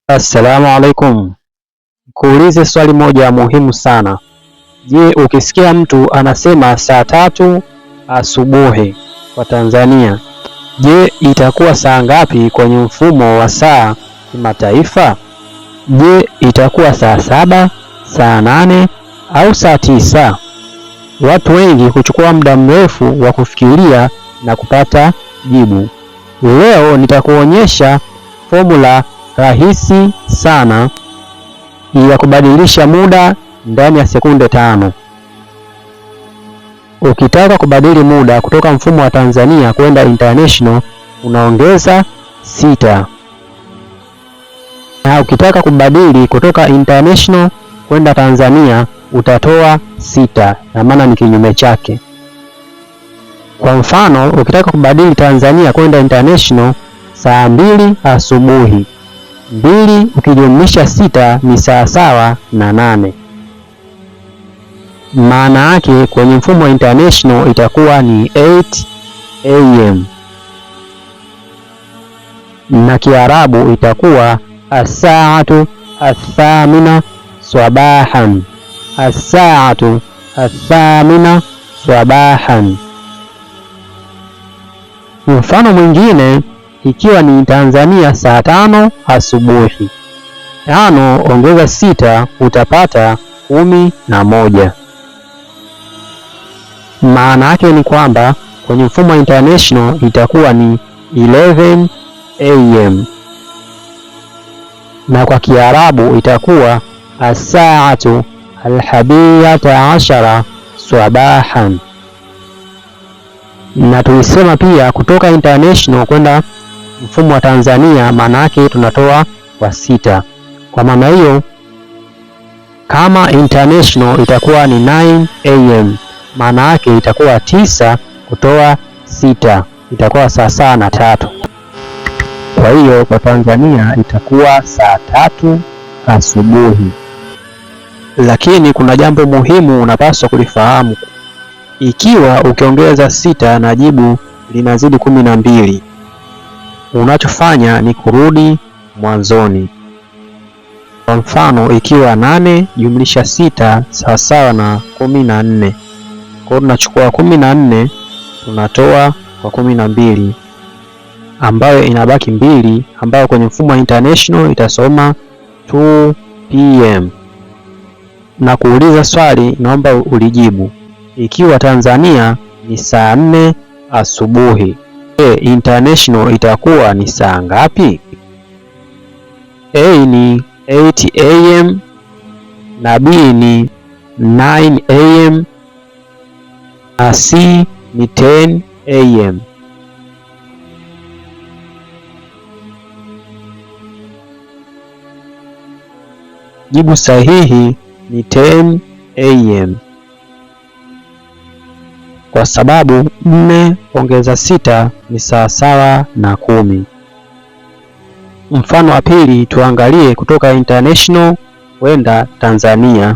Assalamu alaikum. Kuulize swali moja muhimu sana. Je, ukisikia mtu anasema saa 3 asubuhi kwa Tanzania, je, itakuwa saa ngapi kwenye mfumo wa saa kimataifa? Je, itakuwa saa 7, saa 8 au saa 9? Watu wengi huchukua muda mrefu wa kufikiria na kupata jibu. Leo nitakuonyesha formula rahisi sana ya kubadilisha muda ndani ya sekunde 5. Ukitaka kubadili muda kutoka mfumo wa Tanzania kwenda international unaongeza 6. Na ukitaka kubadili kutoka international kwenda Tanzania utatoa 6, na maana ni kinyume chake. Kwa mfano, ukitaka kubadili Tanzania kwenda international saa 2 asubuhi, 2 ukijumlisha 6 ni sawa na 8. Maana yake kwenye mfumo wa international itakuwa ni 8 am, na Kiarabu itakuwa as-saatu ath-thamina sabahan, as-saatu ath-thamina sabahan. Mfano mwingine, ikiwa ni Tanzania saa 5 asubuhi, 5 ongeza 6 utapata 11. Maana yake ni kwamba kwenye mfumo wa international itakuwa ni 11 am, na kwa Kiarabu itakuwa as-saatu al-hadiyata ashara sabahan. Na tulisema pia kutoka international kwenda mfumo wa Tanzania maana yake tunatoa kwa 6. Kwa maana hiyo, kama international itakuwa ni 9 am, maana yake itakuwa 9 kutoa 6, itakuwa sawa na 3. Kwa hiyo kwa Tanzania itakuwa saa 3 asubuhi. Lakini kuna jambo muhimu unapaswa kulifahamu. Ikiwa ukiongeza 6 na jibu linazidi 12, unachofanya ni kurudi mwanzoni. Kwa mfano, ikiwa 8 jumlisha 6 sawa na 14. Kwa hiyo tunachukua 14 tunatoa kwa 12, ambayo inabaki 2, ambayo kwenye mfumo wa international itasoma 2 pm. Na kuuliza swali, naomba ulijibu. Ikiwa Tanzania ni saa 4 asubuhi, international itakuwa ni saa ngapi? A ni 8 am na B ni 9 am na C ni 10 am. Jibu sahihi ni 10 am, kwa sababu 4 ongeza 6 ni sawa na 10. Mfano wa pili, tuangalie kutoka international kwenda Tanzania.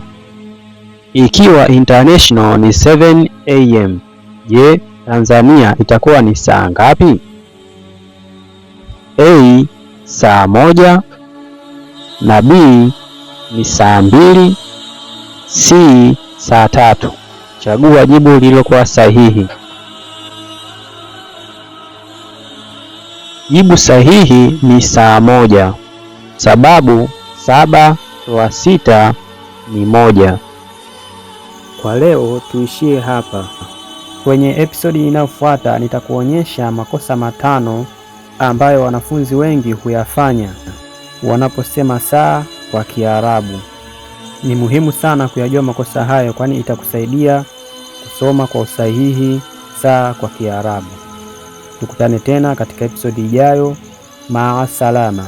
Ikiwa international ni 7 am, je, Tanzania itakuwa ni saa ngapi? A saa 1 na B ni saa 2, C saa 3. Chagua jibu lililokuwa sahihi. Jibu sahihi ni saa 1, sababu 7 toa 6 ni 1. Kwa leo tuishie hapa. Kwenye episodi inayofuata nitakuonyesha makosa 5 ambayo wanafunzi wengi huyafanya wanaposema saa kwa Kiarabu. Ni muhimu sana kuyajua makosa hayo, kwani itakusaidia kusoma kwa usahihi saa kwa Kiarabu. Tukutane tena katika episodi ijayo. Maa salama.